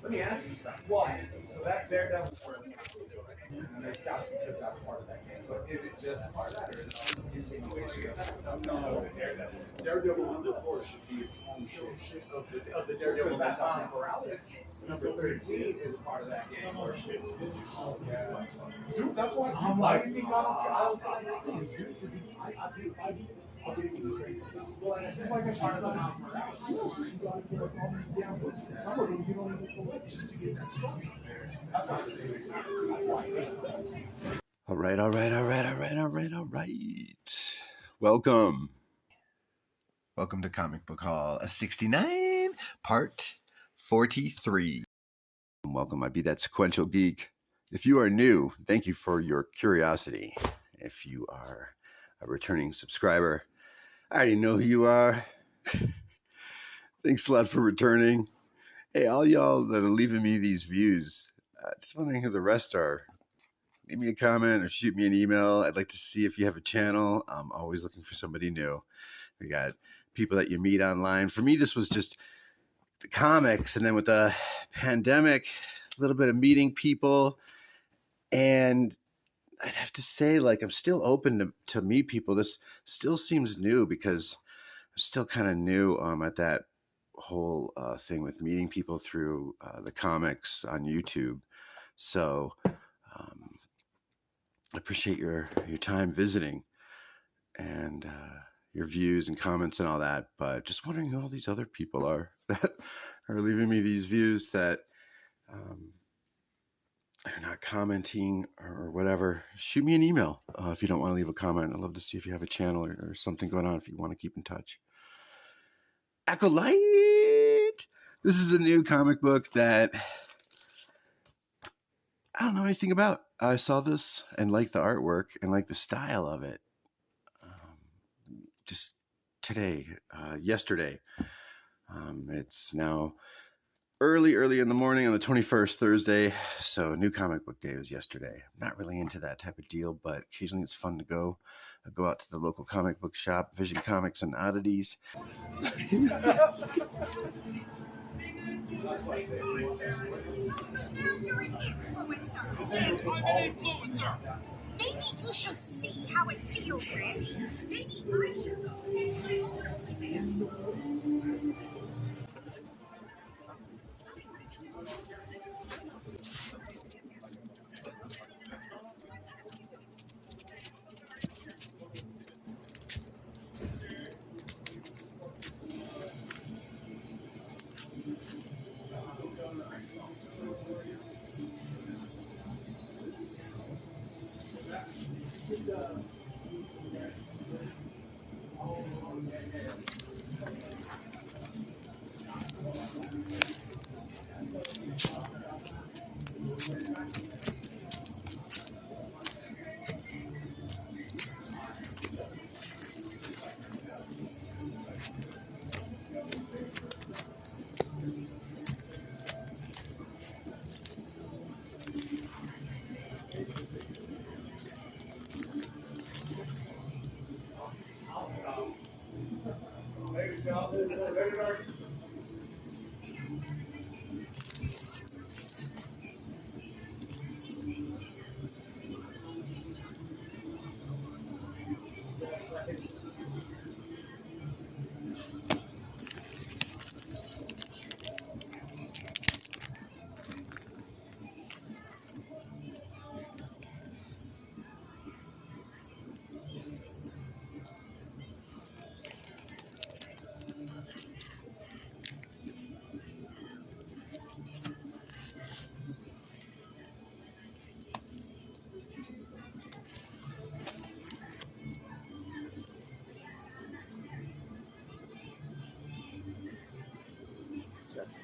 Let me ask you something. Why? So that's Daredevil. That's because that's part of that game. So is it just part of that, or is it a continuation of that? No, Daredevil number 4 should be its own shit of the Daredevil. That Miles Morales number 13 is part of that game. Oh, yeah. Dude, that's why I'm like, I don't think because I didn't even trade it. Well, it's just like a part of the Miles Morales. You gotta get all these damn books, and some of them you don't even collect just to get that story. That's what I'm saying. That's why it's All right. Welcome to Comic Book Hall 69, part 43. Welcome, I be that sequential geek. If you are new, thank you for your curiosity. If you are a returning subscriber, I already know who you are. Thanks a lot for returning. Hey, all y'all that are leaving me these views, just wondering who the rest are. Leave me a comment or shoot me an email. I'd like to see if you have a channel. I'm always looking for somebody new. We got people that you meet online. For me, this was just the comics, and then with the pandemic, a little bit of meeting people. And I'd have to say, like, I'm still open to meet people. This still seems new because I'm still kind of new at that whole thing with meeting people through the comics on YouTube. So I appreciate your time visiting and your views and comments and all that. But just wondering who all these other people are that are leaving me these views that are not commenting or whatever. Shoot me an email if you don't want to leave a comment. I'd love to see if you have a channel or something going on if you want to keep in touch. XLIII! This is a new comic book that I don't know anything about. I saw this and liked the artwork and liked the style of it. Just today, yesterday. It's now early in the morning on the 21st, Thursday. So new comic book day was yesterday. I'm not really into that type of deal, but occasionally it's fun to go out to the local comic book shop, Vision Comics and Oddities. So now you're an influencer. Yes, I'm an influencer. Maybe you should see how it feels, Randy. Maybe I should go.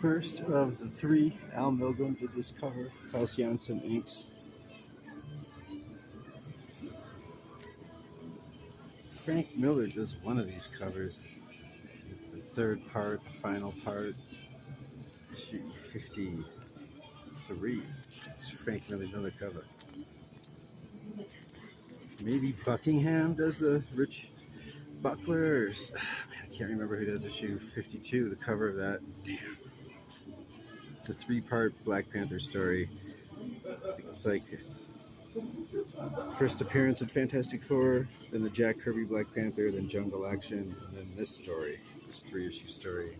First of the three, Al Milgrom did this cover, Klaus Janson inks. Frank Miller does one of these covers, the third part, the final part, issue 53. It's Frank Miller's another cover. Maybe Buckingham does the Rich Buckler, or, I can't remember who does issue 52, the cover of that. Damn. It's a 3-part Black Panther story. I think it's like first appearance in Fantastic Four, then the Jack Kirby Black Panther, then Jungle Action, and then this story, this 3-issue story.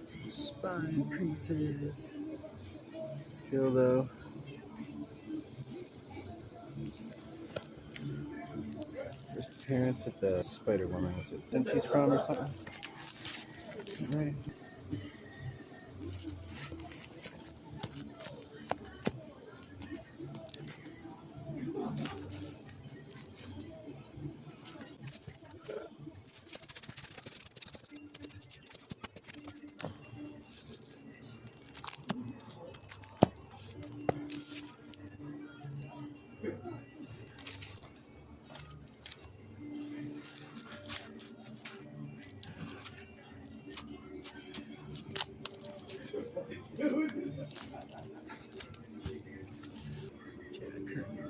Some spine creases. Still though. First appearance at the Spider-Woman, was it? Then she's from or something? Right. Jack Kirby.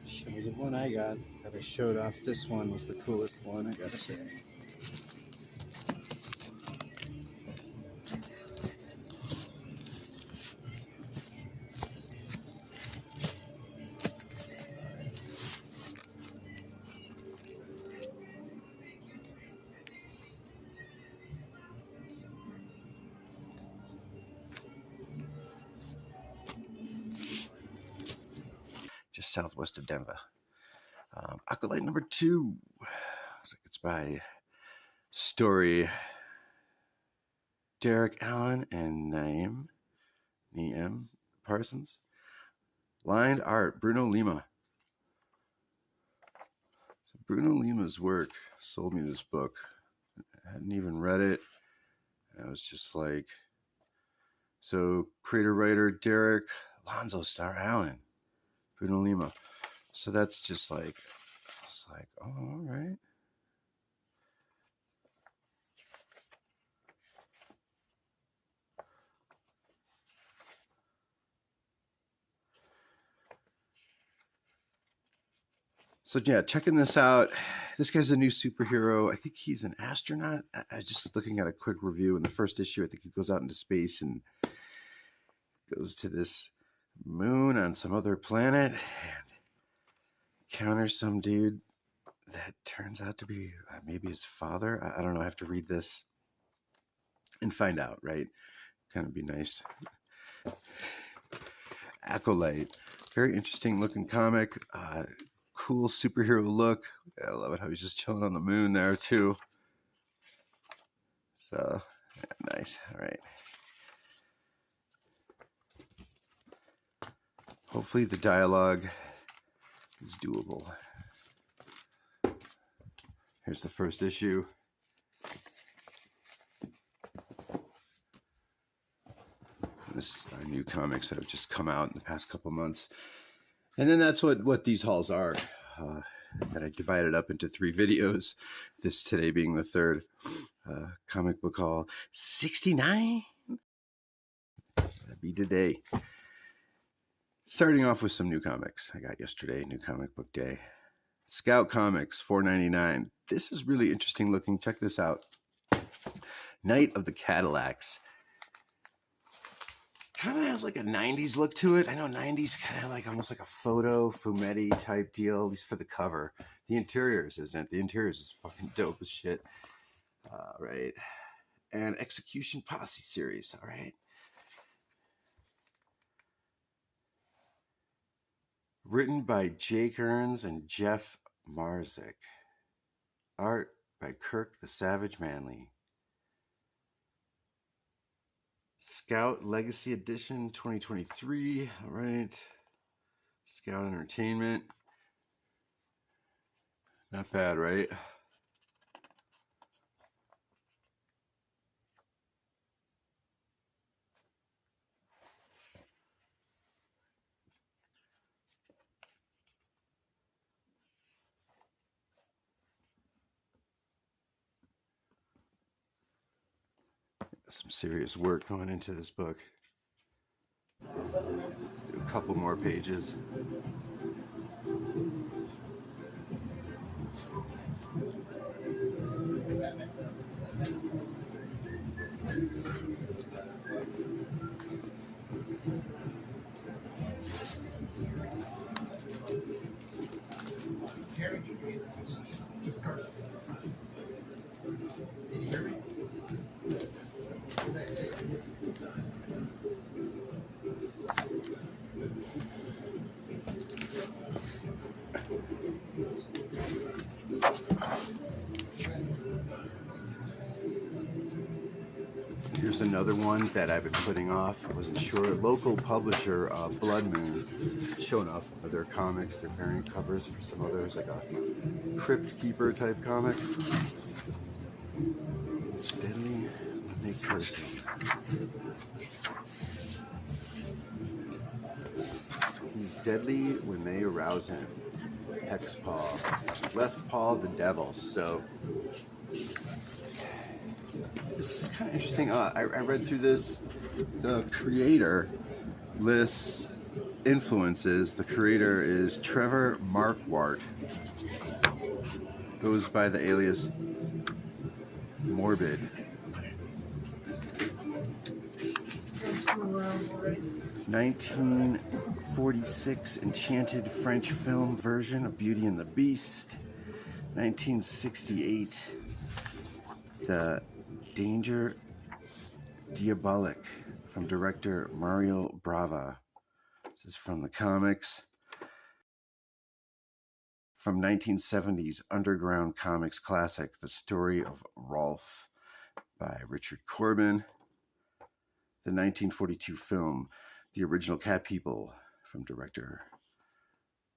Show me the one I got that I showed off. This one was the coolest one, I gotta say. Just southwest of Denver. Acolyte number 2. Looks like it's by Story Derek Allen and Naeem Parsons. Lined art, Bruno Lima. So Bruno Lima's work sold me this book. I hadn't even read it. And I was just like, so creator-writer Derek Alonzo Star Allen, Bruno Lima. So that's just like, it's like, oh, all right. So yeah, checking this out. This guy's a new superhero. I think he's an astronaut. I just looking at a quick review in the first issue. I think he goes out into space and goes to this moon on some other planet and encounters some dude that turns out to be maybe his father. I don't know. I have to read this and find out, right? Kind of be nice. Acolyte. Very interesting looking comic. Cool superhero look. I love it how he's just chilling on the moon there too. So yeah, nice. All right. Hopefully the dialogue is doable. Here's the first issue. This are new comics that have just come out in the past couple months. And then that's what these hauls are. That I divided up into 3 videos. This today being the 3rd comic book haul. 69? That'd be today. Starting off with some new comics I got yesterday, New Comic Book Day. Scout Comics, $4.99. This is really interesting looking. Check this out. Night of the Cadillacs. Kind of has like a 90s look to it. I know 90s kind of like almost like a photo fumetti type deal, at least for the cover. The interiors isn't. The interiors is fucking dope as shit. Right. And Execution Posse series. All right. Written by Jake Earns and Jeff Marzik. Art by Kirk the Savage Manley. Scout Legacy Edition 2023. All right. Scout Entertainment. Not bad, right? Some serious work going into this book. Let's do a couple more pages. Here's another one that I've been putting off. I wasn't sure. Local publisher, Blood Moon, showing off one of their comics, their variant covers for some others, like a Crypt Keeper type comic. Deadly when they curse him. He's deadly when they arouse him. Hex paw. Left paw the devil. So this is kind of interesting. I read through this. The creator lists influences. The creator is Trevor Marquardt. Goes by the alias Morbid. 1946 enchanted French film version of Beauty and the Beast. 1968 The Danger Diabolique from director Mario Bava. This is from the comics. From 1970s underground comics classic, The Story of Rolf by Richard Corbin. The 1942 film, The Original Cat People from director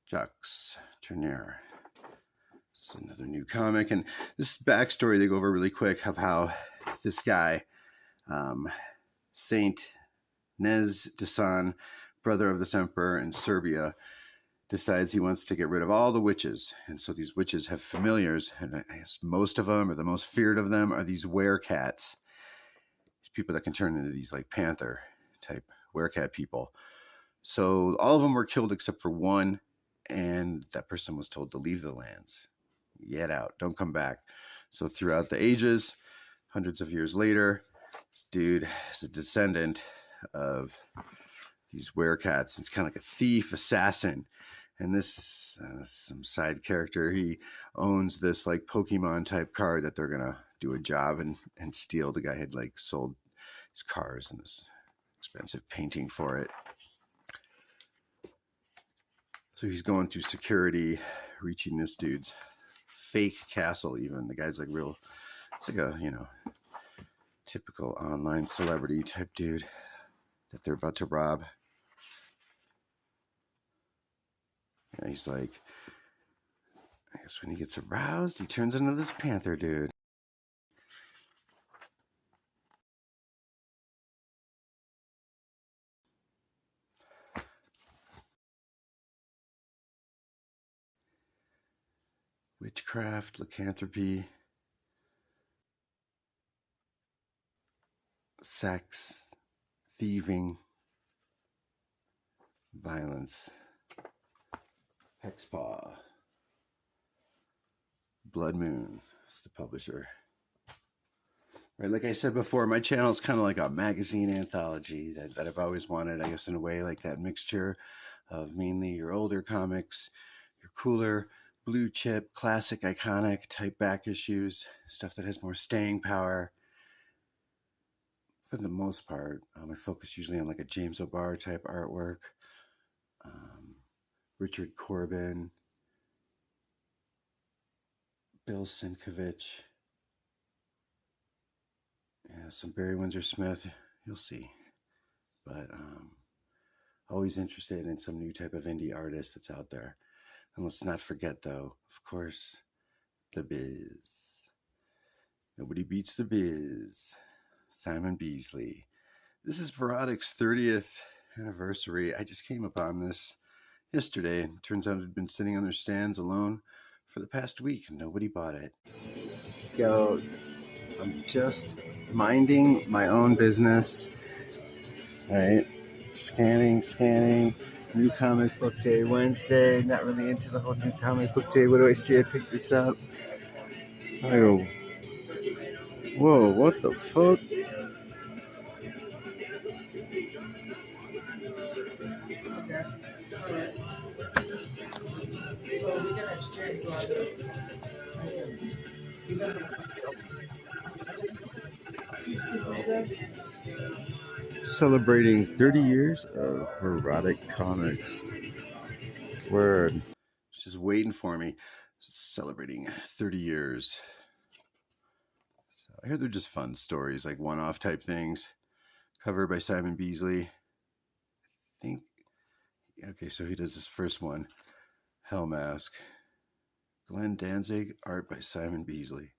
Jacques Tourneur. This is another new comic, and this backstory they go over really quick of how this guy, Saint Nez Desan, brother of this emperor in Serbia, decides he wants to get rid of all the witches. And so these witches have familiars, and I guess most of them, or the most feared of them, are these werecats. These people that can turn into these like panther type werecat people. So all of them were killed except for one, and that person was told to leave the lands. Get out, don't come back. So throughout the ages, hundreds of years later, this dude is a descendant of these werecats. It's kind of like a thief, assassin. And this some side character, he owns this like Pokemon type car that they're gonna do a job and steal. The guy had like sold his cars and this expensive painting for it. So he's going through security, reaching this dude's fake castle even. The guy's like real, it's like a, typical online celebrity type dude that they're about to rob. And he's like, I guess when he gets aroused, he turns into this panther dude. Witchcraft, lycanthropy, sex, thieving, violence, hexpaw, Blood Moon is the publisher. Right, like I said before, my channel is kind of like a magazine anthology that I've always wanted, I guess, in a way, like that mixture of mainly your older comics, your cooler, blue chip, classic, iconic type back issues, stuff that has more staying power. For the most part, I focus usually on like a James O'Barr type artwork, Richard Corbin, Bill Sienkiewicz, some Barry Windsor Smith, you'll see. But Always interested in some new type of indie artist that's out there. And let's not forget, though, of course, the Biz. Nobody beats the Biz. Simon Beasley. This is Verotic's 30th anniversary. I just came upon this yesterday. Turns out it had been sitting on their stands alone for the past week and nobody bought it. Yo, I'm just minding my own business, right? Scanning. New comic book day Wednesday. Not really into the whole new comic book day. What do I see? I picked this up. I go, whoa, what the fuck? Celebrating 30 years of Verotic Comics. Word. Just waiting for me. Celebrating 30 years. So I hear they're just fun stories, like one-off type things. Cover by Simon Beasley. I think, okay, so he does this first one. Hell Mask. Glenn Danzig, art by Simon Beasley.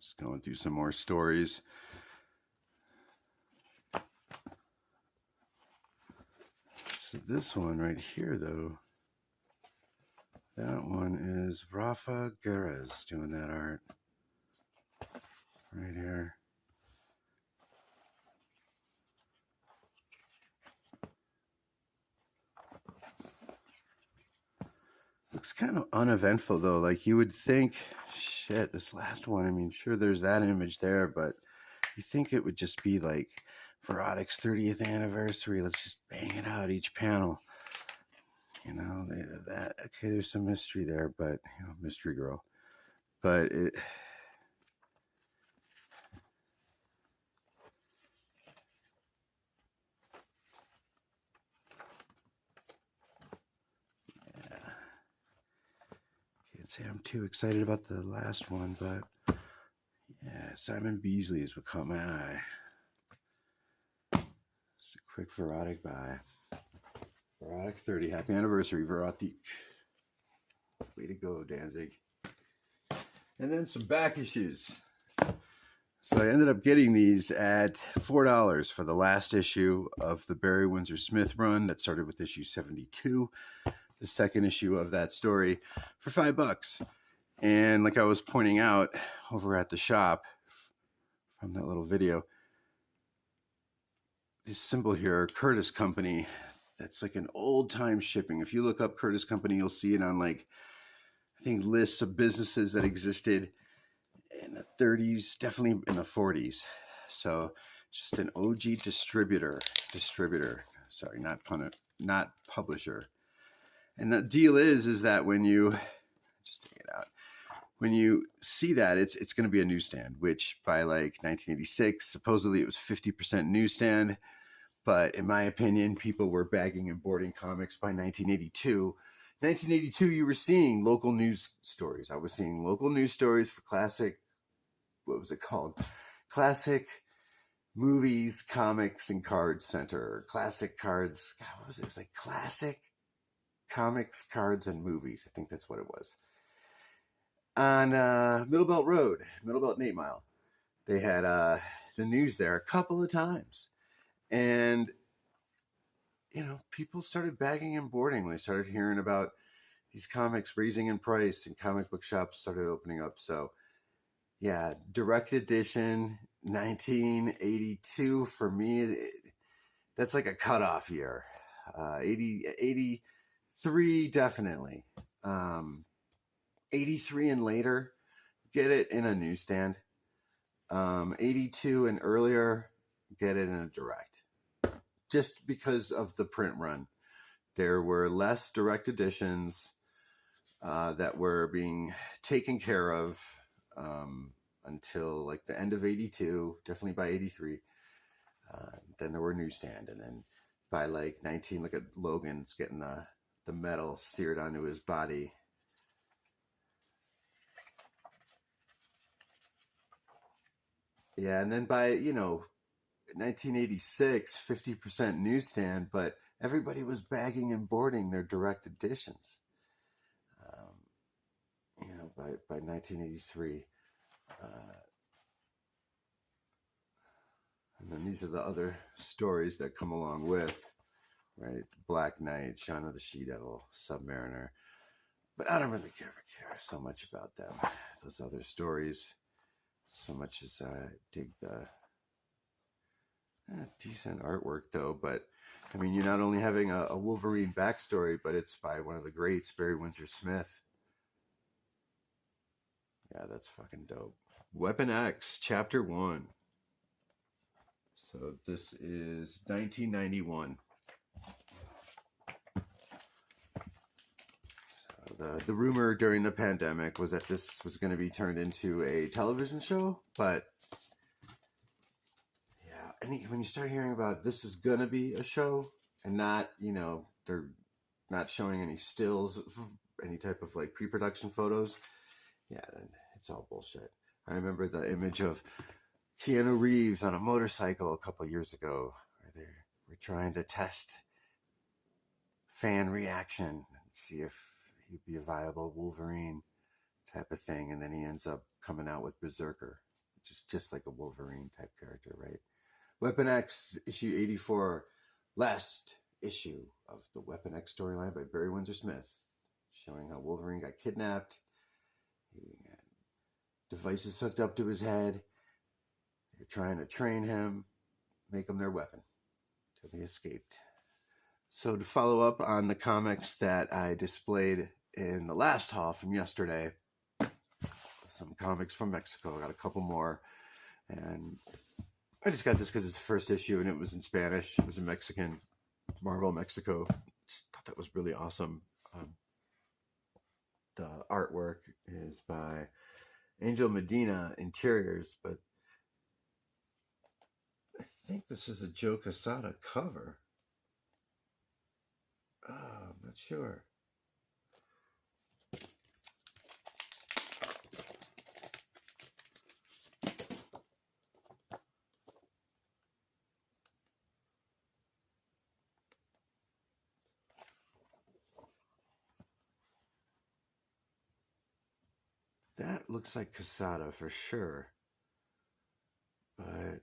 Just going through some more stories. So this one right here, though, that one is Rafa Ga+e doing that art. Right here. Looks kind of uneventful, though. Like, you would think, shit, this last one, I mean, sure, there's that image there, but you think it would just be like Verotic's 30th anniversary. Let's just bang it out each panel. You know, that, okay, there's some mystery there, but, you know, mystery girl. But it... Can't say I'm too excited about the last one, but yeah, Simon Beasley has caught my eye. Just a quick Verotic buy. Verotic 30, happy anniversary, Verotic. Way to go, Danzig. And then some back issues. So I ended up getting these at $4 for the last issue of the Barry Windsor Smith run that started with issue 72. The second issue of that story for $5. And like I was pointing out over at the shop from that little video, this symbol here, Curtis Company, that's like an old time shipping. If you look up Curtis Company, you'll see it on, like, I think lists of businesses that existed in the 30s, definitely in the 40s. So just an OG distributor. Sorry, not publisher. And the deal is that when you just take it out, when you see that, it's going to be a newsstand, which by like 1986, supposedly it was 50% newsstand. But in my opinion, people were bagging and boarding comics by 1982. 1982, you were seeing local news stories. I was seeing local news stories for classic, what was it called? Classic Movies, Comics, and Cards Center. Classic Cards, God, what was it? It was like Classic Comics, Cards, and Movies. I think that's what it was. On Middlebelt Road, Middlebelt and 8 Mile. They had the news there a couple of times. And, you know, people started bagging and boarding when they started hearing about these comics raising in price and comic book shops started opening up. So, yeah, direct edition, 1982 for me, that's like a cutoff year. 83 definitely. 83 and later, get it in a newsstand. 82 and earlier, get it in a direct. Just because of the print run. There were less direct editions that were being taken care of until like the end of 82, definitely by 83. Then there were newsstand, and then by like 19, look at Logan's getting the the metal seared onto his body. Yeah, and then by, 1986, 50% newsstand, but everybody was bagging and boarding their direct editions. By 1983. And then these are the other stories that come along with, right? Black Knight, Shaun of the She-Devil, Submariner. But I don't really care so much about them, those other stories, so much as I dig the decent artwork, though. But I mean, you're not only having a Wolverine backstory, but it's by one of the greats, Barry Windsor Smith. Yeah, that's fucking dope. Weapon X, Chapter 1. So this is 1991. So the rumor during the pandemic was that this was going to be turned into a television show, but yeah, when you start hearing about this is going to be a show and not, they're not showing any stills, any type of like pre-production photos, yeah, then it's all bullshit. I remember the image of Keanu Reeves on a motorcycle a couple years ago, where they were trying to test fan reaction and see if he'd be a viable Wolverine type of thing, and then he ends up coming out with Berserker, which is just like a Wolverine type character, right? Weapon X, issue 84, last issue of the Weapon X storyline by Barry Windsor Smith, showing how Wolverine got kidnapped. He had devices hooked up to his head. They're trying to train him, make him their weapon, until he escaped. So to follow up on the comics that I displayed in the last haul from yesterday, some comics from Mexico. I got a couple more, and I just got this because it's the first issue and it was in Spanish. It was in Mexican, Marvel Mexico. Just thought that was really awesome. The artwork is by Angel Medina Interiors, but I think this is a Joe Quesada cover. Oh, I'm not sure. That looks like Quesada for sure. But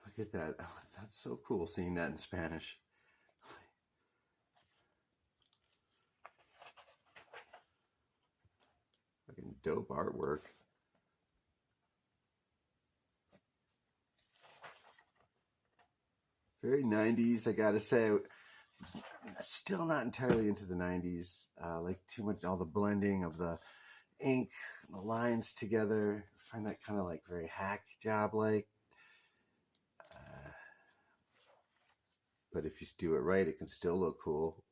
look at that. Oh, that's so cool seeing that in Spanish. Fucking dope artwork. Very 90s, I gotta say. Still not entirely into the 90s. Like too much, all the blending of the ink, the lines together. I find that kind of like very hack job like. But if you do it right, it can still look cool.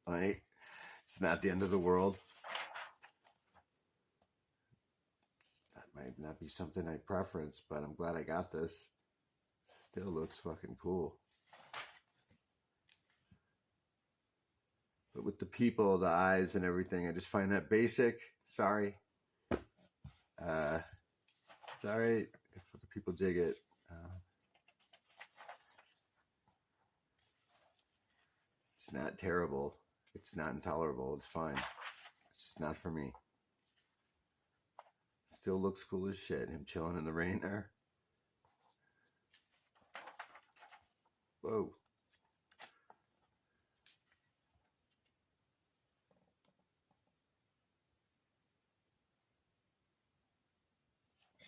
Like, it's not the end of the world. That might not be something I preference, but I'm glad I got this. Still looks fucking cool. But with the people, the eyes and everything, I just find that basic. Sorry. It's alright if other people dig it. It's not terrible. It's not intolerable. It's fine. It's just not for me. Still looks cool as shit. Him chilling in the rain there. Whoa.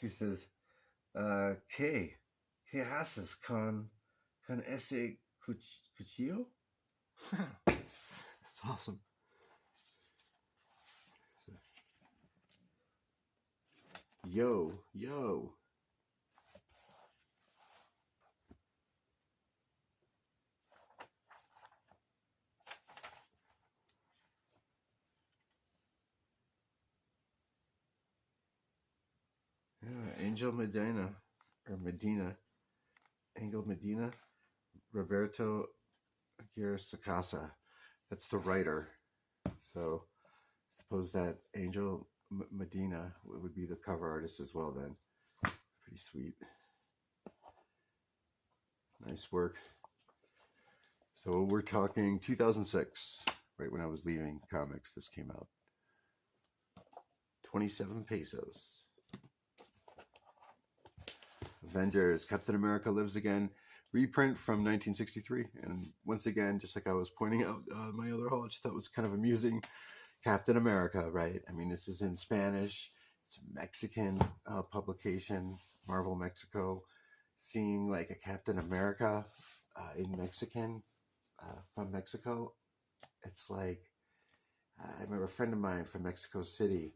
She says, ¿qué haces con ese cuchillo? That's awesome. Yo. Angel Medina, or Medina, Angel Medina, Roberto Aguirre-Sacasa. That's the writer. So suppose that Angel Medina would be the cover artist as well then. Pretty sweet. Nice work. So we're talking 2006, right when I was leaving comics, this came out. 27 pesos. Avengers, Captain America Lives Again, reprint from 1963. And once again, just like I was pointing out my other haul, I just thought it was kind of amusing. Captain America, right? I mean, this is in Spanish. It's a Mexican publication, Marvel Mexico. Seeing like a Captain America in Mexican, from Mexico, it's like, I remember a friend of mine from Mexico City,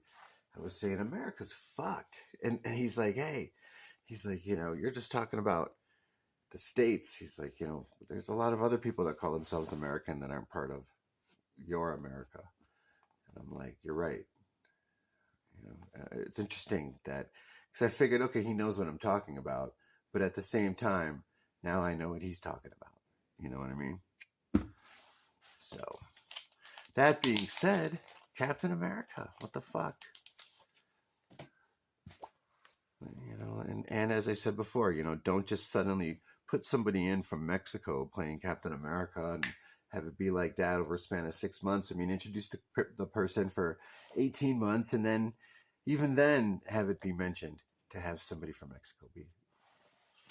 I was saying, America's fucked. And he's like, hey, he's like, you know, you're just talking about the States. He's like, you know, there's a lot of other people that call themselves American that aren't part of your America. And I'm like, you're right. You know, it's interesting that, because I figured, okay, he knows what I'm talking about. But at the same time, now I know what he's talking about. You know what I mean? So, that being said, Captain America, what the fuck? You know, and as I said before, you know, don't just suddenly put somebody in from Mexico playing Captain America and have it be like that over a span of 6 months. I mean, introduce the person for 18 months and then, even then, have it be mentioned to have somebody from Mexico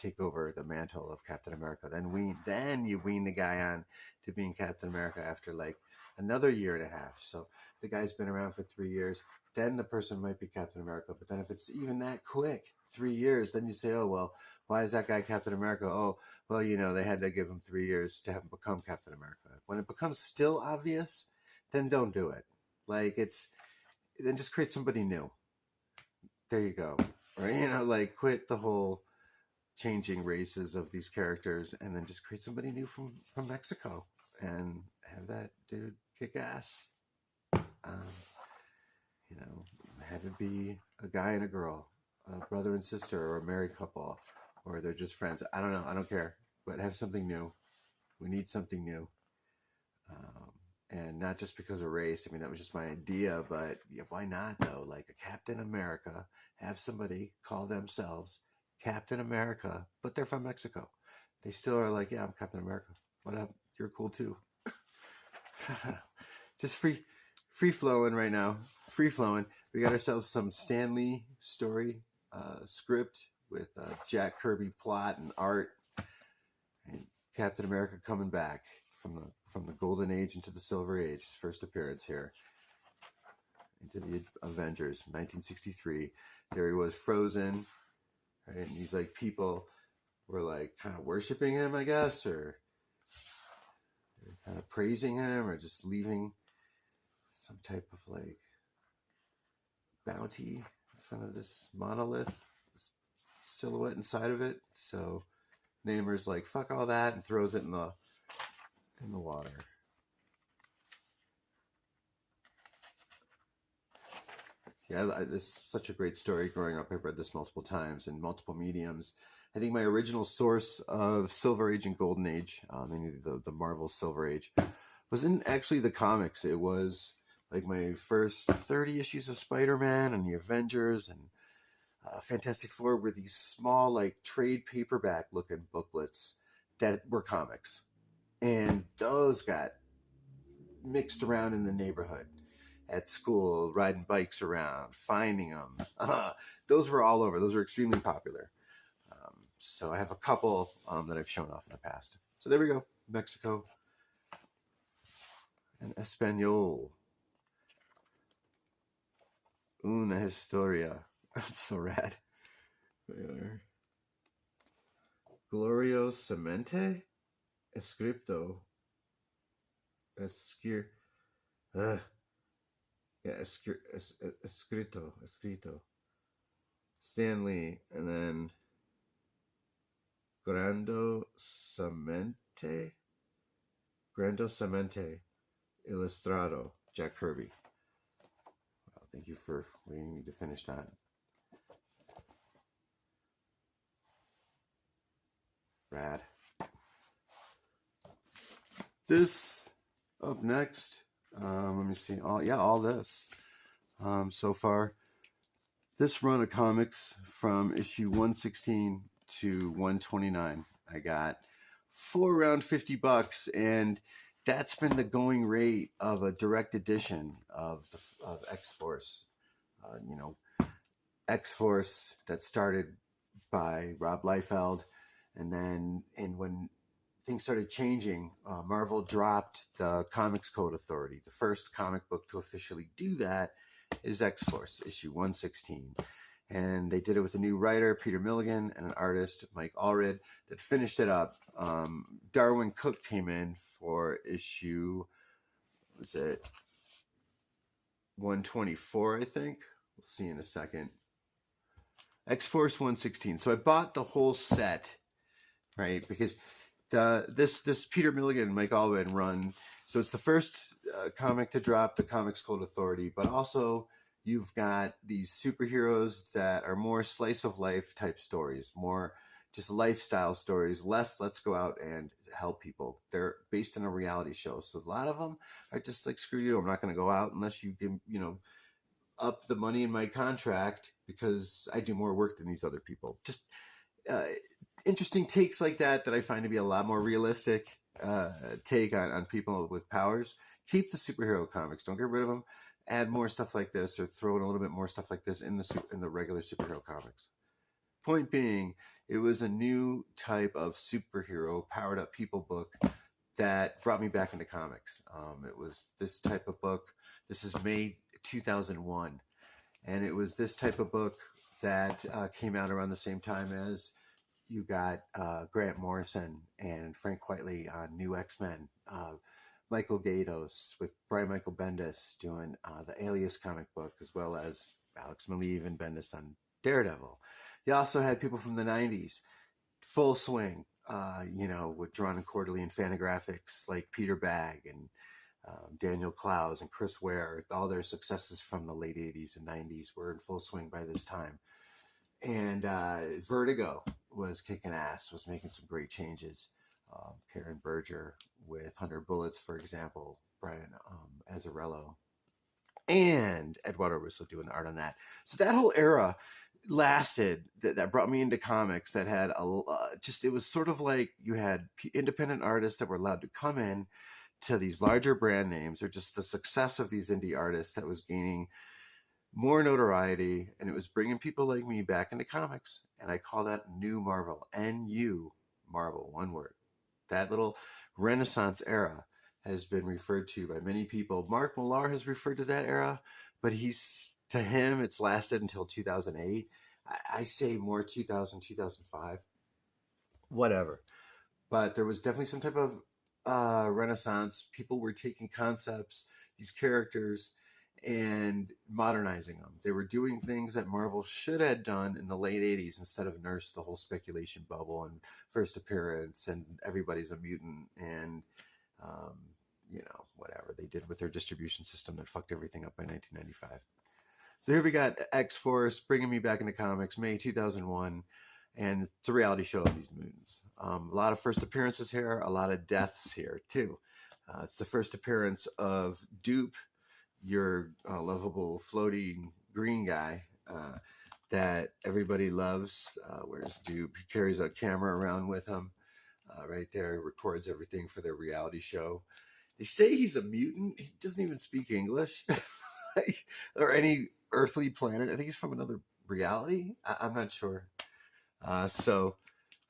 take over the mantle of Captain America. Then you wean the guy on to being Captain America after like another year and a half. So the guy's been around for 3 years. Then the person might be Captain America. But then if it's even that quick, 3 years, then you say, oh, well, why is that guy Captain America? Oh, well, you know, they had to give him 3 years to have him become Captain America. When it becomes still obvious, then don't do it. Like then just create somebody new. There you go. Right? You know, like quit the whole changing races of these characters and then just create somebody new from Mexico and have that dude kick ass. You know, have it be a guy and a girl, a brother and sister, or a married couple, or they're just friends. I don't know. I don't care. But have something new. We need something new. And not just because of race. I mean, that was just my idea, but yeah, why not though? Like a Captain America, have somebody call themselves Captain America, but they're from Mexico. They still are like, yeah, I'm Captain America. What up? You're cool too. Just free flowing right now. Free flowing. We got ourselves some Stan Lee story script with Jack Kirby plot and art, and Captain America coming back from the Golden Age into the Silver Age. His first appearance here into the Avengers, 1963. There he was, frozen. Right? And he's like, people were like kind of worshiping him, I guess, or kind of praising him, or just leaving some type of like bounty in front of this monolith, this silhouette inside of it. So Namor's like, fuck all that, and throws it in the water. Yeah, this is such a great story. Growing up, I've read this multiple times in multiple mediums. I think my original source of Silver Age and Golden Age, meaning the Marvel Silver Age, wasn't actually the comics. It was like my first 30 issues of Spider-Man and the Avengers and Fantastic Four were these small, like trade paperback looking booklets that were comics. And those got mixed around in the neighborhood. At school, riding bikes around, finding them. Those were all over. Those were extremely popular. So I have a couple that I've shown off in the past. So there we go. Mexico and Espanol. Una historia. That's so rad. Gloriosamente escrito. Escrito. Stan Lee, and then Grandosamente Illustrado, Jack Kirby. Well, thank you for waiting me to finish that. Rad. This up next. Let me see. All this. So far, this run of comics from issue 116 to 129, I got for around $50, and that's been the going rate of a direct edition of X-Force. X-Force that started by Rob Liefeld, and when things started changing, Marvel dropped the Comics Code Authority. The first comic book to officially do that is X-Force, issue 116. And they did it with a new writer, Peter Milligan, and an artist, Mike Allred, that finished it up. Darwin Cook came in for issue, was it 124, I think? We'll see in a second. X-Force 116. So I bought the whole set, right? Because this Peter Milligan, Mike Allred run, so it's the first comic to drop the Comics Code Authority, but also you've got these superheroes that are more slice of life type stories, more just lifestyle stories, less let's go out and help people. They're based on a reality show. So a lot of them are just like, screw you, I'm not going to go out unless you give, up the money in my contract because I do more work than these other people. Just interesting takes like that I find to be a lot more realistic take on people with powers. Keep the superhero comics. Don't get rid of them. Add more stuff like this, or throw in a little bit more stuff like this in the regular superhero comics. Point being, it was a new type of superhero powered up people book that brought me back into comics. It was this type of book. This is May 2001, and it was this type of book that came out around the same time as you got Grant Morrison and Frank Quitely on New X-Men, Michael Gaydos with Brian Michael Bendis doing the Alias comic book, as well as Alex Maleev and Bendis on Daredevil. You also had people from the 90s, full swing, with Drawn and Quarterly and Fantagraphics like Peter Bagg and Daniel Clowes and Chris Ware. All their successes from the late 80s and 90s were in full swing by this time. And Vertigo was kicking ass, was making some great changes. Karen Berger with 100 Bullets, for example, Brian Azzarello, and Eduardo Russo doing the art on that. So that whole era lasted, that brought me into comics, that had it was sort of like you had independent artists that were allowed to come in to these larger brand names, or just the success of these indie artists that was gaining more notoriety, and it was bringing people like me back into comics. And I call that New Marvel. N-U Marvel, one word. That little Renaissance era has been referred to by many people. Mark Millar has referred to that era, but to him, it's lasted until 2008. I say more 2000, 2005, whatever. But there was definitely some type of Renaissance. People were taking concepts, these characters, and modernizing them. They were doing things that Marvel should have done in the late 80s instead of nurse the whole speculation bubble and first appearance and everybody's a mutant and, whatever they did with their distribution system that fucked everything up by 1995. So here we got X-Force bringing me back into comics, May 2001, and it's a reality show of these mutants. A lot of first appearances here, a lot of deaths here too. It's the first appearance of Dupe, your lovable floating green guy that everybody loves. Where's Dupe? He carries a camera around with him right there. He records everything for their reality show. They say he's a mutant. He doesn't even speak English or any earthly planet. I think he's from another reality. I'm not sure. So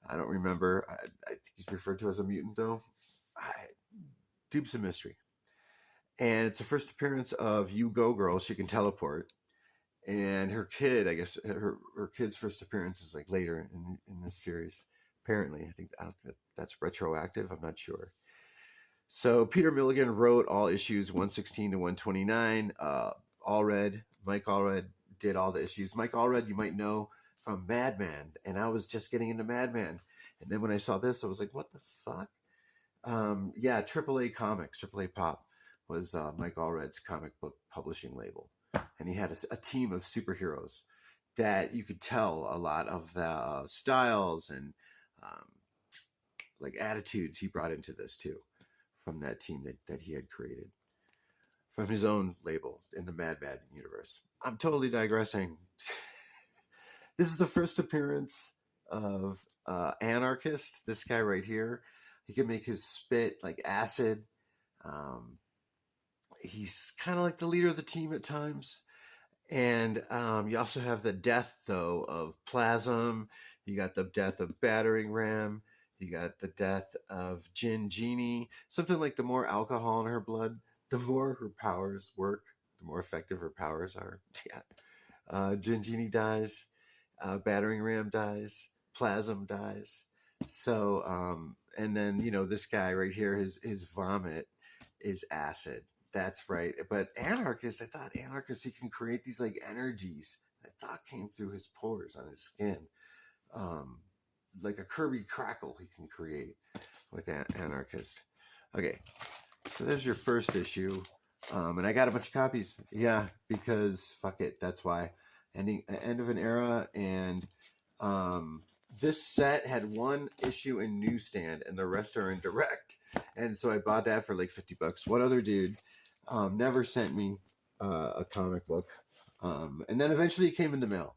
I don't remember. I think he's referred to as a mutant, though. Dupe's a mystery. And it's the first appearance of You Go Girl. She can teleport. And her kid, I guess, her kid's first appearance is like later in this series. Apparently, I think that's retroactive. I'm not sure. So Peter Milligan wrote all issues 116 to 129. Mike Allred did all the issues. Mike Allred, you might know from Mad Men. And I was just getting into Mad Men. And then when I saw this, I was like, what the fuck? AAA Comics, AAA Pop was Mike Allred's comic book publishing label. And he had a team of superheroes that you could tell a lot of the styles and like attitudes he brought into this too, from that team that he had created, from his own label in the Mad universe. I'm totally digressing. This is the first appearance of Anarchist, this guy right here. He can make his spit like acid. He's kind of like the leader of the team at times. And you also have the death, though, of Plasm. You got the death of Battering Ram. You got the death of Genie. Something like the more alcohol in her blood, the more her powers work, the more effective her powers are. Yeah. Genie dies. Battering Ram dies. Plasm dies. So, and then, you know, this guy right here, his vomit is acid. That's right. But Anarchist, I thought Anarchist, he can create these like energies that I thought came through his pores on his skin. Like a Kirby crackle he can create with Anarchist. Okay, so there's your first issue. And I got a bunch of copies. Yeah, because fuck it. That's why. End of an era. And this set had one issue in Newsstand and the rest are in direct. And so I bought that for like $50. One other dude never sent me a comic book. And then eventually it came in the mail.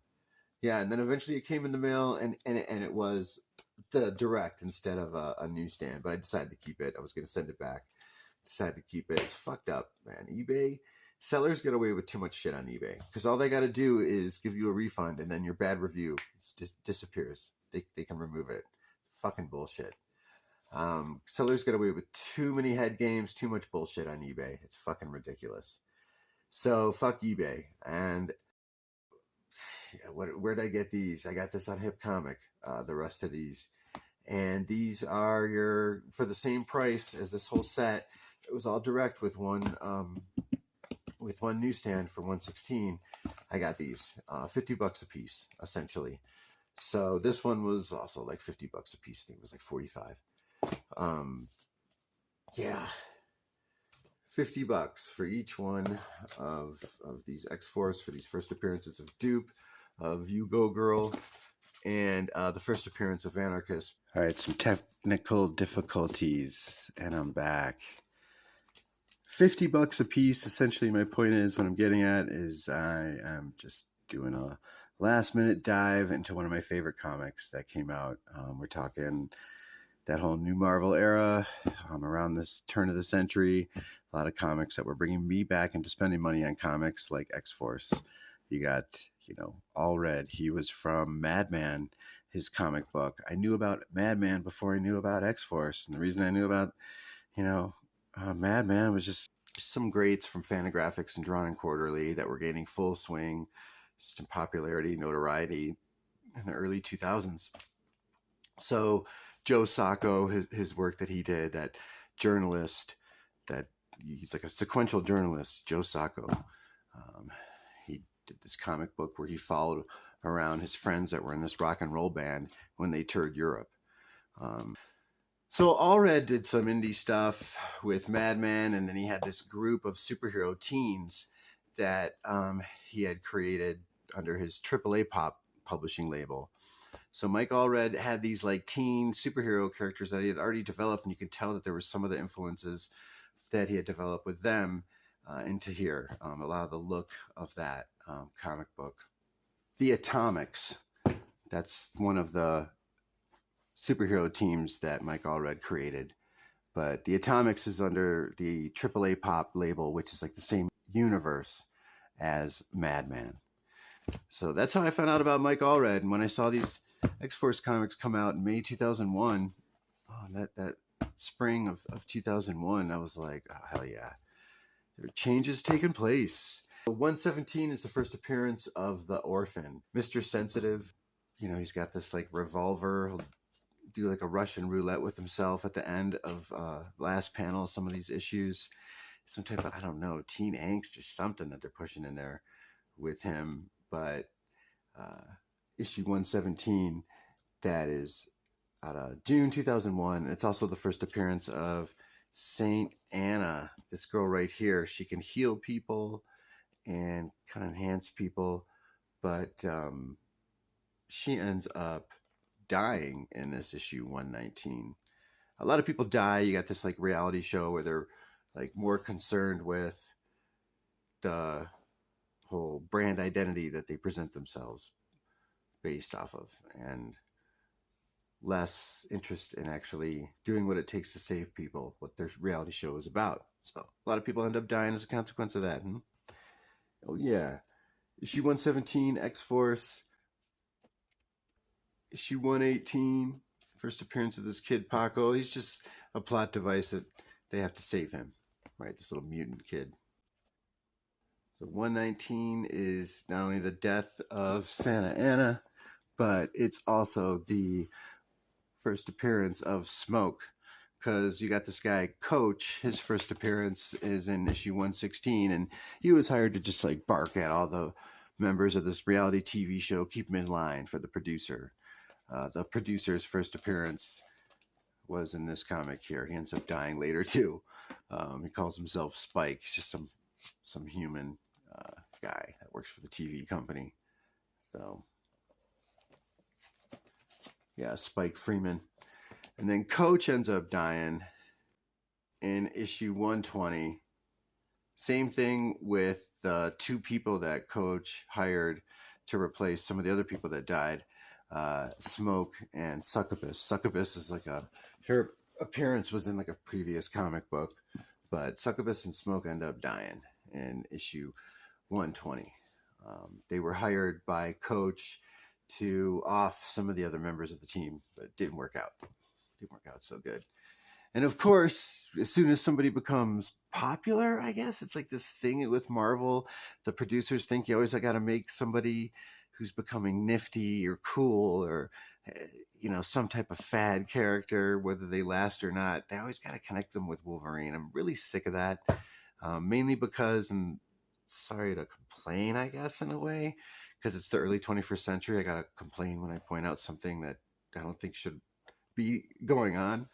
Yeah, and then eventually it came in the mail and it was the direct instead of a Newsstand. But I decided to keep it. I was going to send it back. Decided to keep it. It's fucked up, man. eBay. Sellers get away with too much shit on eBay because all they got to do is give you a refund and then your bad review just disappears. They can remove it. Fucking bullshit. Sellers get away with too many head games, too much bullshit on eBay. It's fucking ridiculous. So fuck eBay. And yeah, where'd I get these? I got this on Hip Comic. The rest of these, and these are for the same price as this whole set. It was all direct with one Newsstand for $116. I got these $50 a piece essentially. So this one was also like $50 a piece. I think it was like 45. Yeah, $50 for each one of these X-Force for these first appearances of Dupe, of You Go Girl, and the first appearance of Anarchist. All right, some technical difficulties, and I'm back. $50 a piece. Essentially, my point is, what I'm getting at is I am just doing a last-minute dive into one of my favorite comics that came out. We're talking that whole new Marvel era, around this turn of the century. A lot of comics that were bringing me back into spending money on comics, like X-Force. You got, Allred. He was from Madman, his comic book. I knew about Madman before I knew about X-Force. And the reason I knew about, Madman was just some greats from Fantagraphics and Drawn and Quarterly that were gaining full swing, just in popularity, notoriety in the early 2000s. So Joe Sacco, his work that he did, that journalist, that he's like a sequential journalist, Joe Sacco. He did this comic book where he followed around his friends that were in this rock and roll band when they toured Europe. So Allred did some indie stuff with Madman, and then he had this group of superhero teens that he had created under his AAA Pop publishing label. So Mike Allred had these like teen superhero characters that he had already developed, and you could tell that there were some of the influences that he had developed with them into here. A lot of the look of that comic book. The Atomics. That's one of the superhero teams that Mike Allred created. But the Atomics is under the AAA Pop label, which is like the same universe as Madman. So that's how I found out about Mike Allred. And when I saw these X-Force comics come out in May 2001, that spring of 2001, I was like, oh, hell yeah. There are changes taking place. 117 is the first appearance of the Orphan. Mr. Sensitive, he's got this like revolver. He'll do like a Russian roulette with himself at the end of last panel, some of these issues. Some type of, I don't know, teen angst or something that they're pushing in there with him. But issue 117, that is out of June 2001. It's also the first appearance of Saint Anna, this girl right here. She can heal people and kind of enhance people, but she ends up dying in this issue 119. a lot of people die. You got this like reality show where they're like more concerned with the whole brand identity that they present themselves based off of, and less interest in actually doing what it takes to save people, what their reality show is about. So a lot of people end up dying as a consequence of that. Oh yeah. Issue 117, X-Force. Issue 118, first appearance of this kid Paco. He's just a plot device that they have to save him, right? This little mutant kid. So 119 is not only the death of Santa Ana, but it's also the first appearance of Smoke, because you got this guy Coach. His first appearance is in issue 116, and he was hired to just like bark at all the members of this reality TV show, keep them in line for the producer. The producer's first appearance was in this comic here. He ends up dying later too. He calls himself Spike. He's just some human guy that works for the TV company. So yeah, Spike Freeman. And then Coach ends up dying in issue 120. Same thing with the two people that Coach hired to replace some of the other people that died, Smoke and Succubus. Succubus is like her appearance was in like a previous comic book, but Succubus and Smoke end up dying in issue 120. They were hired by Coach to off some of the other members of the team, but it didn't work out. Didn't work out so good. And of course, as soon as somebody becomes popular, I guess it's like this thing with Marvel. The producers think you always got to make somebody who's becoming nifty or cool or, you know, some type of fad character, whether they last or not. They always got to connect them with Wolverine. I'm really sick of that, mainly because, and sorry to complain, I guess, in a way, because it's the early 21st century. I got to complain when I point out something that I don't think should be going on.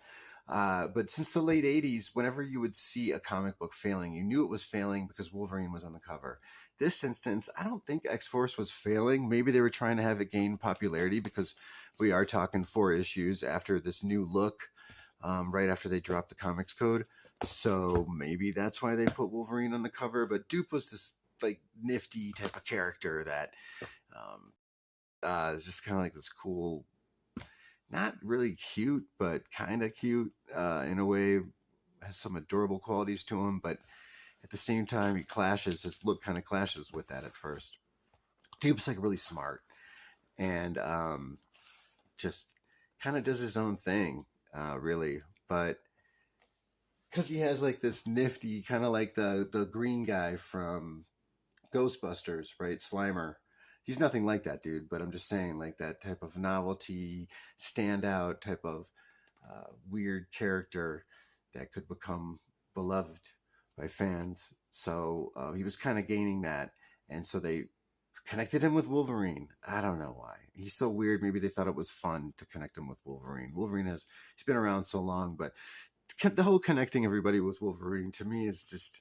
But since the late 80s, whenever you would see a comic book failing, you knew it was failing because Wolverine was on the cover. This instance, I don't think X-Force was failing. Maybe they were trying to have it gain popularity because we are talking 4 issues after this new look, right after they dropped the comics code. So maybe that's why they put Wolverine on the cover. But Dupe was this like nifty type of character that is just kind of like this cool, not really cute, but kind of cute in a way, has some adorable qualities to him, but at the same time, his look kind of clashes with that at first. Dupe's like really smart and just kind of does his own thing, really. But because he has like this nifty, kind of like the green guy from Ghostbusters, right? Slimer. He's nothing like that dude, but I'm just saying, like that type of novelty, standout type of weird character that could become beloved by fans. So he was kind of gaining that, and so they connected him with Wolverine. I don't know why. He's so weird. Maybe they thought it was fun to connect him with Wolverine. He's been around so long, but the whole connecting everybody with Wolverine to me is just,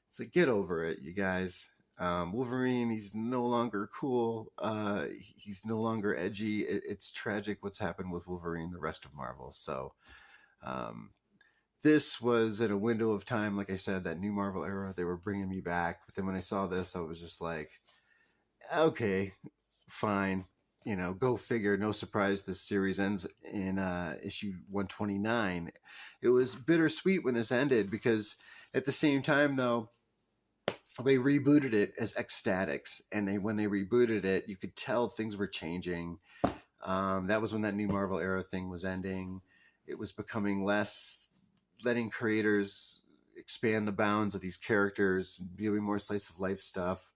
it's like, get over it, you guys. Wolverine, he's no longer cool. He's no longer edgy. It's tragic what's happened with Wolverine, the rest of Marvel. So this was in a window of time, like I said, that new Marvel era, they were bringing me back. But then when I saw this, I was just like, okay, fine. You know, go figure. No surprise, this series ends in issue 129. It was bittersweet when this ended because at the same time, though, they rebooted it as Ecstatics, and when they rebooted it, you could tell things were changing. That was when that new Marvel era thing was ending. It was becoming less, letting creators expand the bounds of these characters, doing more slice of life stuff,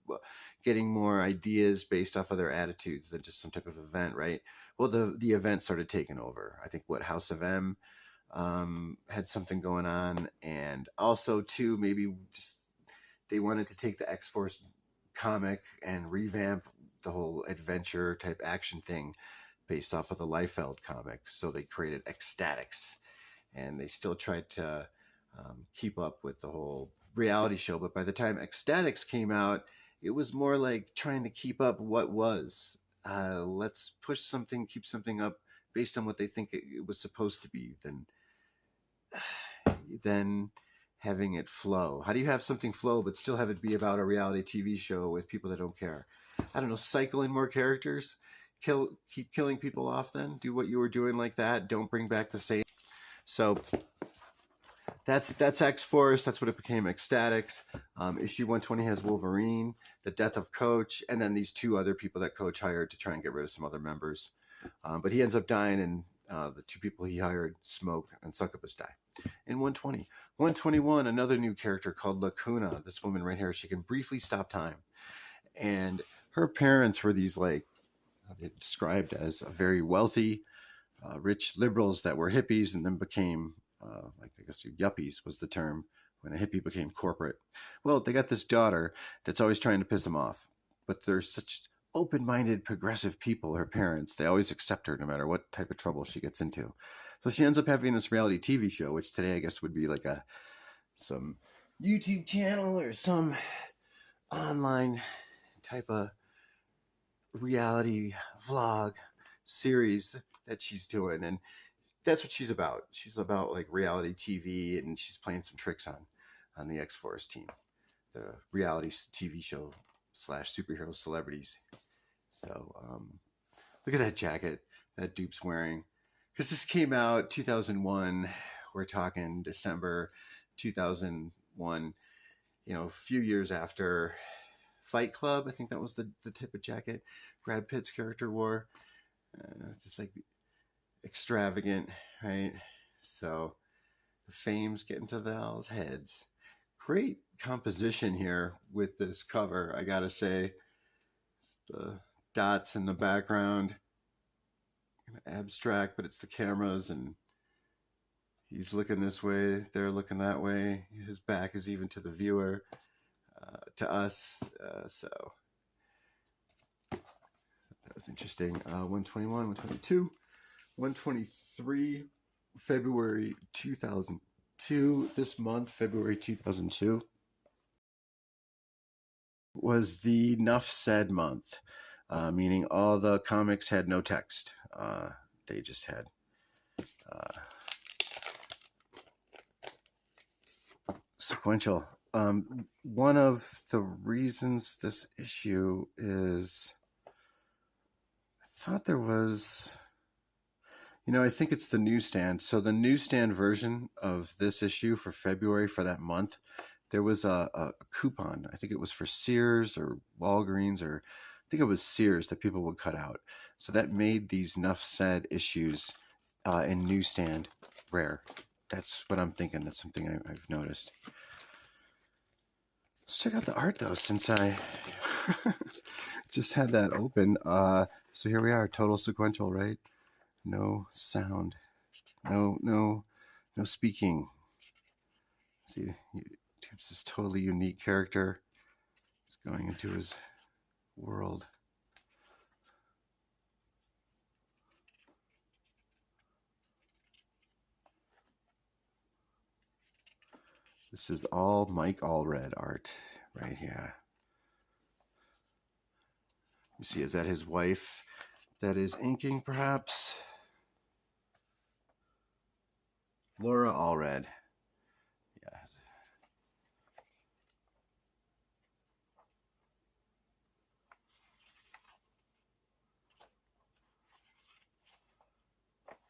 getting more ideas based off of their attitudes than just some type of event, right? Well, the event started taking over. I think House of M had something going on, and also too, maybe just they wanted to take the X-Force comic and revamp the whole adventure type action thing based off of the Liefeld comic. So they created Ecstatics, and they still tried to keep up with the whole reality show. But by the time Ecstatics came out, it was more like trying to keep up what was. Let's push something, keep something up based on what they think it was supposed to be, than then having it flow. How do you have something flow but still have it be about a reality TV show with people that don't care? I don't know, cycle in more characters, keep killing people off then, do what you were doing like that, don't bring back the same. So that's X-Force, that's what it became, Ecstatics. Issue 120 has Wolverine, the death of Coach, and then these two other people that Coach hired to try and get rid of some other members. But he ends up dying, and the two people he hired, Smoke and Succubus, die. In 120. 121, another new character called Lacuna. This woman right here, she can briefly stop time. And her parents were these, like, described as very wealthy, rich liberals that were hippies and then became, like, I guess yuppies was the term, when a hippie became corporate. Well, they got this daughter that's always trying to piss them off. But they're such open-minded, progressive people, her parents. They always accept her no matter what type of trouble she gets into. So she ends up having this reality TV show, which today I guess would be like some YouTube channel or some online type of reality vlog series that she's doing. And that's what she's about. She's about like reality TV, and she's playing some tricks on the X-Force team, the reality TV show / superhero celebrities. So look at that jacket that Dupe's wearing. Because this came out 2001. We're talking December 2001, you know, a few years after Fight Club. I think that was the type of jacket Brad Pitt's character wore. Just like extravagant, right? So the fame's getting to the all's heads. Great composition here with this cover, I gotta say. It's the dots in the background, abstract, but it's the cameras, and he's looking this way, they're looking that way. His back is even to the viewer, to us. So that was interesting. 121, 122, 123, February 2002. This month, February 2002, was the Nuff Said month, meaning all the comics had no text. They just had sequential. One of the reasons this issue is, I thought there was, you know, I think it's the Newsstand. So the Newsstand version of this issue for February for that month, there was a coupon. I think it was for Sears or Walgreens, or I think it was Sears, that people would cut out. So that made these Nuff Said issues in Newsstand rare. That's what I'm thinking. That's something I've noticed. Let's check out the art though, since I just had that open. So here we are, total sequential, right? No sound, no speaking. See, Tips is totally unique character. He's going into his world. This is all Mike Allred art right here. You see, is that his wife that is inking, perhaps? Laura Allred. Yeah.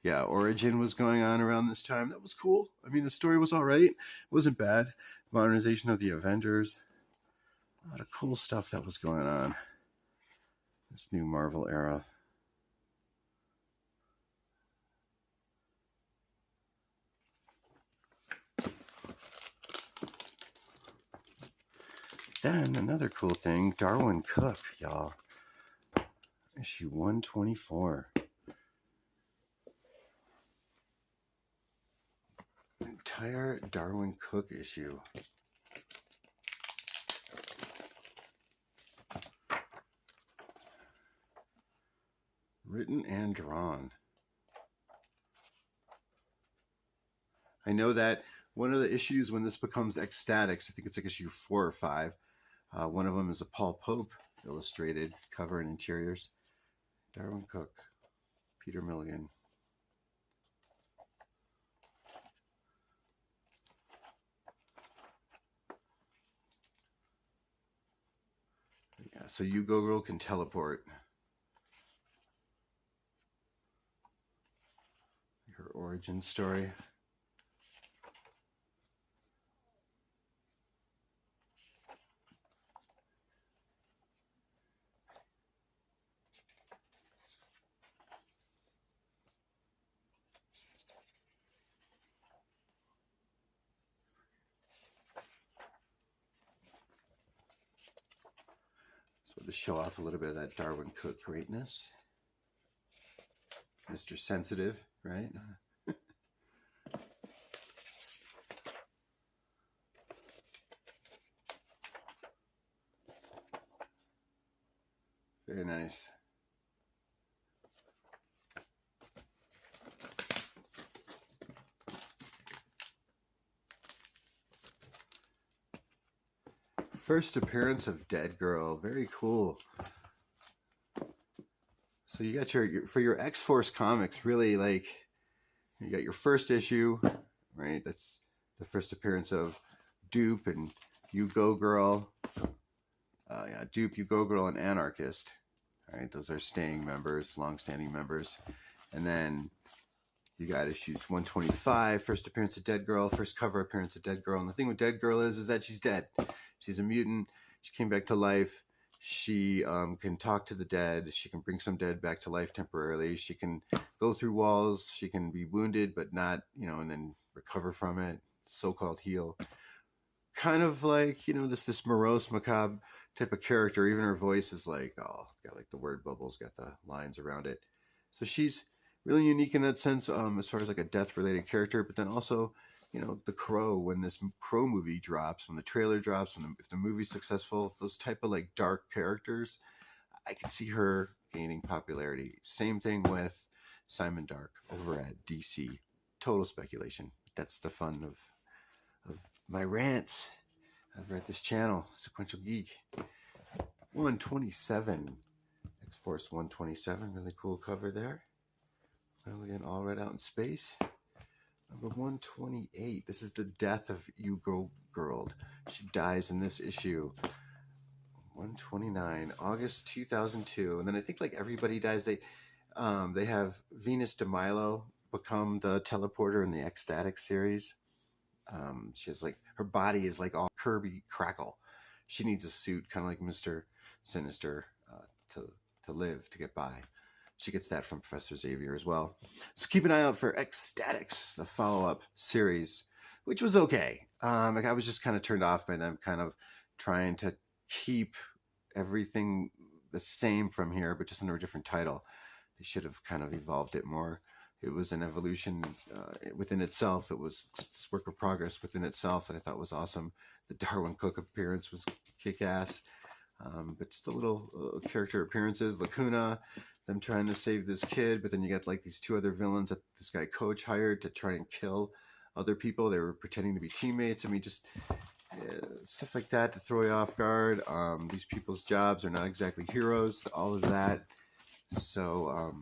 Yeah, Origin was going on around this time. That was cool. I mean, the story was all right. It wasn't bad. Modernization of the Avengers. A lot of cool stuff that was going on. This new Marvel era. Then another cool thing, Darwin Cook, y'all. Issue 124. Entire Darwin Cook issue. Written and drawn. I know that one of the issues when this becomes Ecstatics, I think it's like issue 4 or 5. One of them is a Paul Pope illustrated cover and interiors. Darwin Cook, Peter Milligan. So You Go Girl can teleport. Her origin story. So to show off a little bit of that Darwin Cook greatness. Mr. Sensitive, right? Very nice. First appearance of Dead Girl. Very cool. So you got your for your X-Force comics, really, like, you got your first issue, right? That's the first appearance of Dupe and You Go Girl. Yeah, Dupe, You Go Girl, and Anarchist. All right, those are staying members, long-standing members. And then you got issues 125, first appearance of Dead Girl, first cover appearance of Dead Girl. And the thing with Dead Girl is that she's dead. She's a mutant. She came back to life. She can talk to the dead. She can bring some dead back to life temporarily. She can go through walls. She can be wounded, but not, and then recover from it. So-called heal. Kind of like, this morose, macabre type of character. Even her voice is like, got like the word bubbles, got the lines around it. So she's really unique in that sense, as far as like a death-related character. But then also, the Crow, when this Crow movie drops, when the trailer drops, if the movie's successful, those type of like dark characters, I can see her gaining popularity. Same thing with Simon Dark over at DC. Total speculation. That's the fun of my rants over at this channel, Sequential Geek. 127. X-Force 127. Really cool cover there. Again, all right out in space. Number 128. This is the death of You Go Girl. She dies in this issue. 129, August 2002. And then I think like everybody dies. They have Venus de Milo become the teleporter in the Ecstatic series. She has like, her body is like all Kirby Crackle. She needs a suit, kind of like Mr. Sinister, to live, to get by. She gets that from Professor Xavier as well. So keep an eye out for Ecstatics, the follow-up series, which was okay. I was just kind of turned off by them kind of trying to keep everything the same from here, but just under a different title. They should have kind of evolved it more. It was an evolution within itself. It was just this work of progress within itself that I thought was awesome. The Darwin Cook appearance was kick-ass. But just the little character appearances, Lacuna, them trying to save this kid, but then you got like these two other villains that this guy Coach hired to try and kill other people. They were pretending to be teammates. I mean, just stuff like that to throw you off guard. These people's jobs are not exactly heroes, all of that. So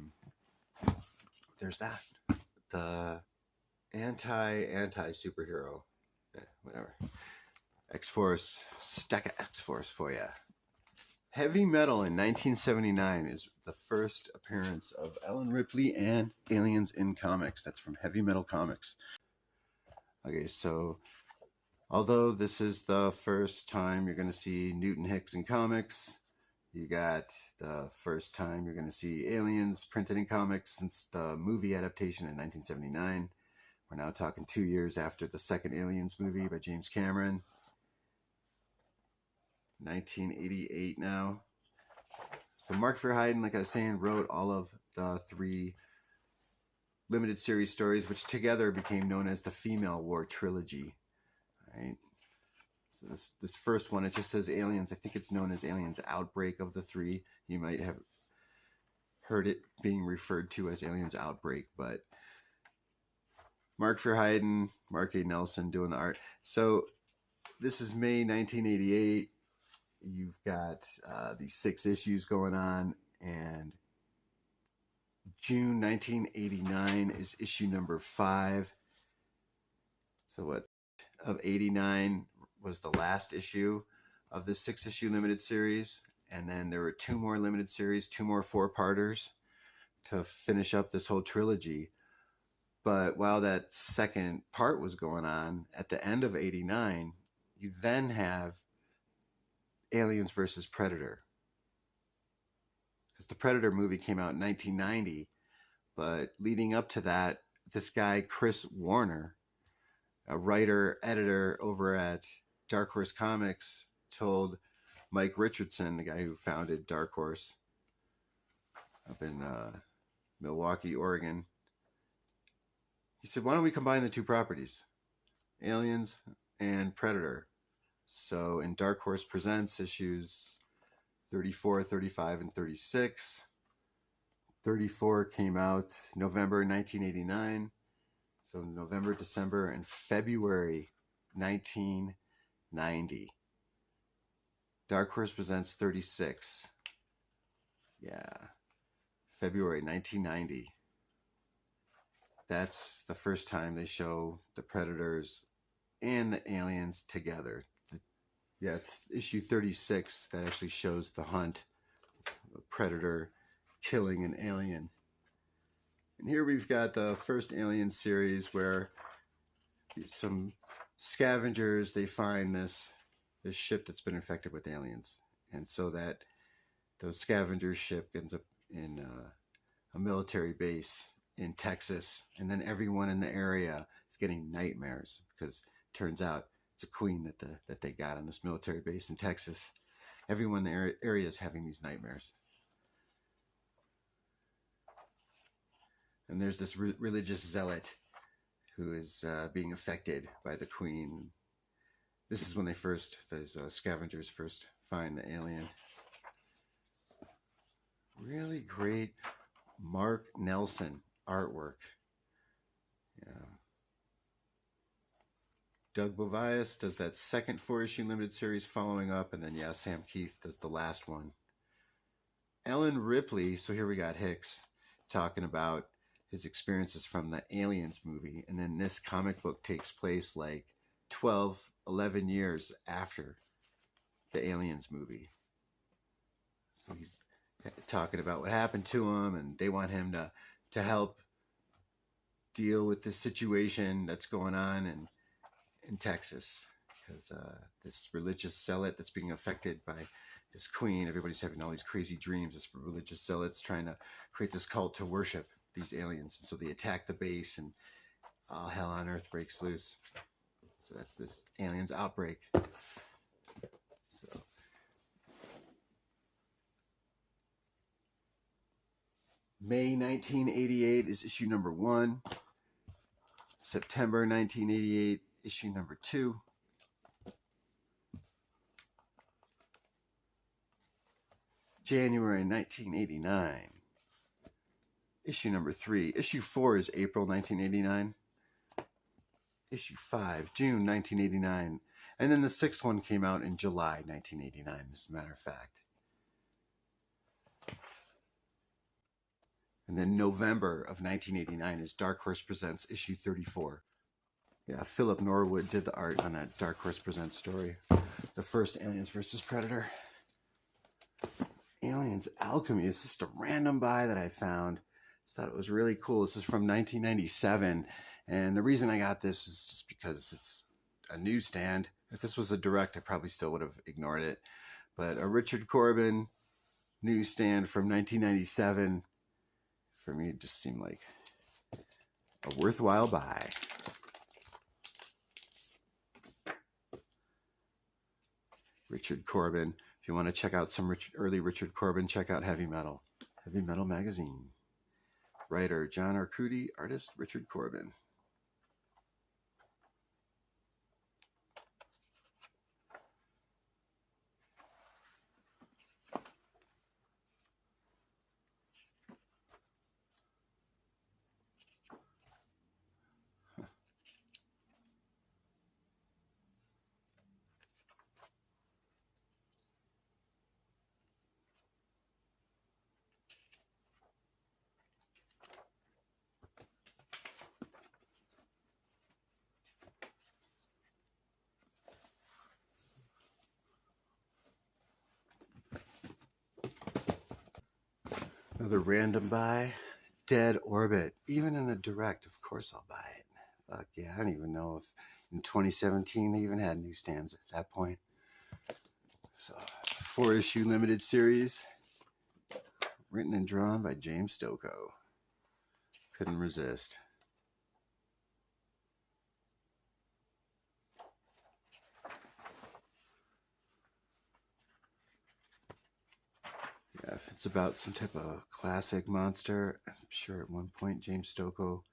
there's that. The anti-superhero. Whatever. X-Force, stack of X-Force for you. Heavy Metal in 1979 is the first appearance of Ellen Ripley and Aliens in Comics. That's from Heavy Metal Comics. Okay, so although this is the first time you're going to see Newton Hicks in comics, you got the first time you're going to see Aliens printed in comics since the movie adaptation in 1979. We're now talking 2 years after the second Aliens movie by James Cameron. 1988 now. So Mark Verheiden, like I was saying, wrote all of the 3 limited series stories, which together became known as the Female War Trilogy. Right. So this first one, it just says Aliens. I think it's known as Aliens Outbreak of the 3. You might have heard it being referred to as Aliens Outbreak, but Mark Verheiden, Mark A. Nelson doing the art. So this is May 1988. You've got these 6 issues going on, and June 1989 is issue number 5. So what, of 89 was the last issue of this 6-issue limited series, And then there were 2 more limited series, 2 more 4-parters to finish up this whole trilogy. But while that second part was going on, at the end of 89, you then have Aliens versus Predator. Because the Predator movie came out in 1990, but leading up to that, this guy, Chris Warner, a writer, editor over at Dark Horse Comics, told Mike Richardson, the guy who founded Dark Horse up in Milwaukee, Oregon, he said, why don't we combine the 2 properties, Aliens and Predator? So in Dark Horse Presents issues 34, 35, and 36, 34 came out November 1989. So November, December, and February 1990. Dark Horse Presents 36. Yeah. February 1990. That's the first time they show the Predators and the Aliens together. Yeah, it's issue 36 that actually shows the hunt, a Predator killing an alien. And here we've got the first Alien series where some scavengers, they find this ship that's been infected with aliens. And so that those scavengers ship ends up in a military base in Texas. And then everyone in the area is getting nightmares because it turns out it's a queen that they got on this military base in Texas. Everyone in the area is having these nightmares. And there's this religious zealot who is being affected by the queen. This is when those scavengers first find the alien. Really great Mark Nelson artwork. Yeah. Doug Bovias does that second 4-issue limited series following up, and then Sam Keith does the last one. Ellen Ripley, so here we got Hicks talking about his experiences from the Aliens movie, and then this comic book takes place like 12, 11 years after the Aliens movie. So he's talking about what happened to him, and they want him to help deal with this situation that's going on in Texas, because this religious zealot that's being affected by this queen, everybody's having all these crazy dreams. This religious zealot's trying to create this cult to worship these aliens, and so they attack the base, and all hell on earth breaks loose. So that's this aliens outbreak. So May 1988 is issue number 1. September 1988, issue number 2. January 1989, issue number 3. Issue 4 is April 1989. Issue 5, June 1989. And then the 6th one came out in July 1989, as a matter of fact. And then November of 1989 is Dark Horse Presents issue 34. Yeah, Philip Norwood did the art on that Dark Horse Presents story. The first Aliens versus Predator. Aliens Alchemy is just a random buy that I found. Just thought it was really cool. This is from 1997. And the reason I got this is just because it's a newsstand. If this was a direct, I probably still would have ignored it. But a Richard Corbin newsstand from 1997, for me, it just seemed like a worthwhile buy. Richard Corbin. If you want to check out some early Richard Corbin, check out Heavy Metal magazine. Writer John Arcudi, artist Richard Corbin. Another random buy. Dead Orbit. Even in a direct, of course I'll buy it. Fuck yeah, I don't even know if in 2017 they even had newsstands at that point. So, 4-issue limited series. Written and drawn by James Stokoe. Couldn't resist. Yeah, if it's about some type of classic monster, I'm sure at one point James Stokoe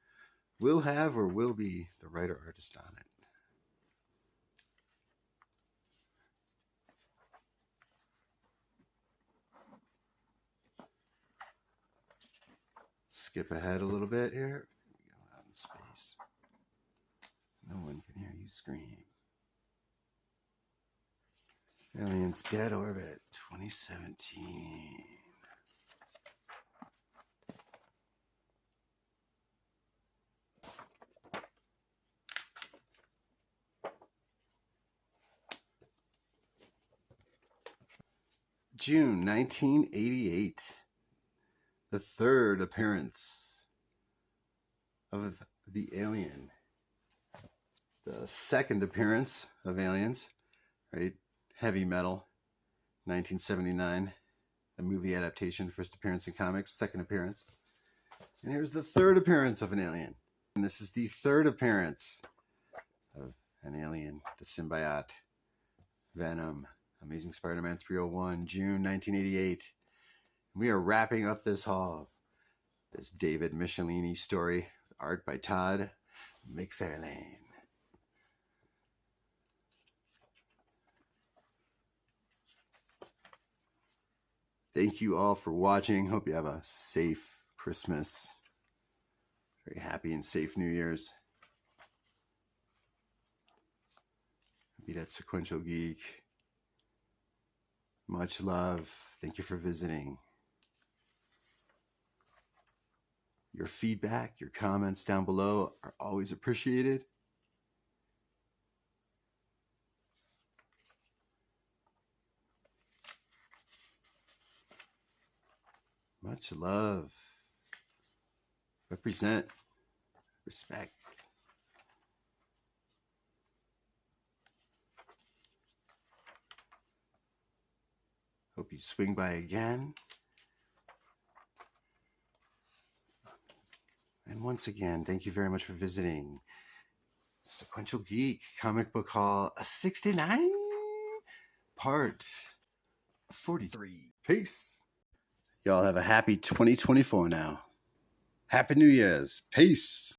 will have or will be the writer-artist on it. Skip ahead a little bit here. Go out in space. No one can hear you scream. Aliens Dead Orbit 2017. June 1988. The third appearance of the alien. The second appearance of aliens, right? Heavy Metal, 1979. The movie adaptation, first appearance in comics, second appearance. And here's the third appearance of an alien. And this is the third appearance of an alien, the symbiote, Venom, Amazing Spider-Man 301, June 1988. We are wrapping up this haul. This David Michelini story, art by Todd McFarlane. Thank you all for watching. Hope you have a safe Christmas. Very happy and safe New Year's. Be that Sequential Geek. Much love. Thank you for visiting. Your feedback, your comments down below are always appreciated. Much love. Represent. Respect. Hope you swing by again. And once again, thank you very much for visiting Sequential Geek Comic Book Haul 69, part 43. Peace. Y'all have a happy 2024 now. Happy New Year's. Peace.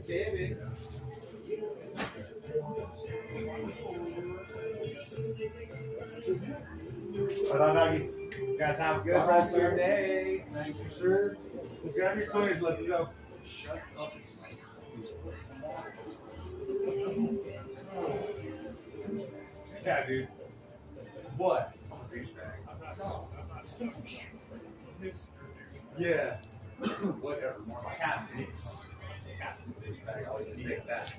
David. But I'm not. You guys have a good rest of your day. Thank you, sir. Grab your toys. Let's go. Shut up. Yeah, dude. What? Yeah. Whatever. More like half mix. Half mix bag. I'll even take that.